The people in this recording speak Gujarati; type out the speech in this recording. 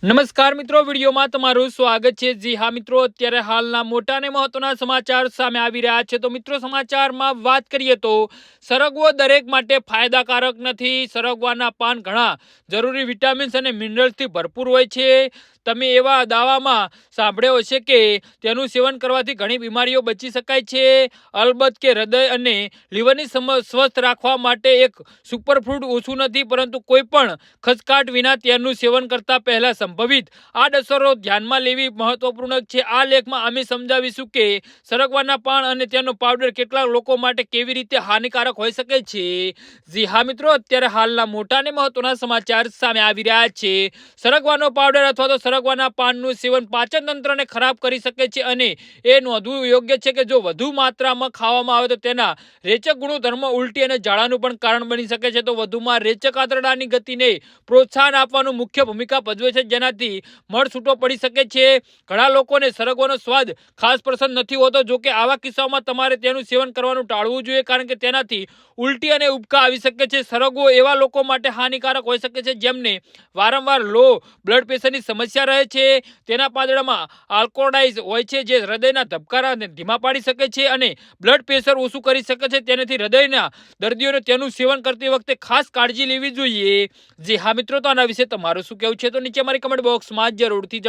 નમસ્કાર મિત્રો, વિડીયોમાં તમારું સ્વાગત છે। જી હા મિત્રો, અત્યારે હાલના મોટા અને મહત્વના સમાચાર સામે આવી રહ્યા છે। તો મિત્રો, સમાચારમાં વાત કરીએ તો સરગવો દરેક માટે ફાયદાકારક નથી। સરગવાના પાન ઘણા જરૂરી વિટામિન્સ અને મિનરલ્સથી ભરપૂર હોય છે। તમે એવા દાવામાં સાંભળ્યો હશે કે તેનું સેવન કરવાથી ઘણી બીમારીઓ બચી શકાય છે। અલબત્ત કે હૃદય અને લીવરની સ્વસ્થ રાખવા માટે એક સુપરફૂડ ઓછું નથી, પરંતુ કોઈ પણ ખચકાટ વિના તેનું સેવન કરતા પહેલા સંભવિત આડઅસરો ધ્યાનમાં લેવી મહત્વપૂર્ણ છે। આ લેખમાં અમે સમજાવીશું કે સરગવાના પાન અને તેનો પાવડર કેટલાક લોકો માટે કેવી રીતે હાનિકારક હોઈ શકે છે। જી હા મિત્રો, અત્યારે હાલના મોટા અને મહત્વના સમાચાર સામે આવી રહ્યા છે। સરગવાનો પાવડર અથવા તો સરગવાના પાનનું સેવન પાચન તંત્રને ખરાબ કરી શકે છે અને એ નોંધવું યોગ્ય છે કે જો વધુ માત્રામાં ખાવામાં આવે તો તેના રેચક ગુણધર્મો ઉલટી અને ઝાડાનું પણ કારણ બની શકે છે। તો વધુમાં રેચક આંતરડાની ગતિને પ્રોત્સાહન આપવાનું મુખ્ય ભૂમિકા ભજવે છે, જેનાથી મળ છૂટો પડી શકે છે। ઘણા લોકોને સરગવાનો સ્વાદ ખાસ પસંદ નથી હોતો, જો કે આવા કિસ્સાઓમાં તમારે તેનું સેવન કરવાનું ટાળવું જોઈએ, કારણ કે તેનાથી ઉલટી અને ઉબકા આવી શકે છે। સરગવો એવા લોકો માટે હાનિકારક હોઈ શકે છે જેમને વારંવાર લો બ્લડ પ્રેશરની સમસ્યા રહે છે। તેના પાંદડામાં આલ્કોલાઇડ હોય છે જે હૃદયના ધબકારાને ધીમા પાડી શકે છે અને બ્લડ પ્રેશર ઓછું કરી શકે છે। તેનાથી હૃદયના દર્દીઓને તેનું સેવન કરતી વખતે ખાસ કાળજી લેવી જોઈએ। જી હા મિત્રો, તો આના વિશે તમારું શું કહેવું છે તો નીચે મારી કમેન્ટ બોક્સમાં જરૂરથી જણાવો।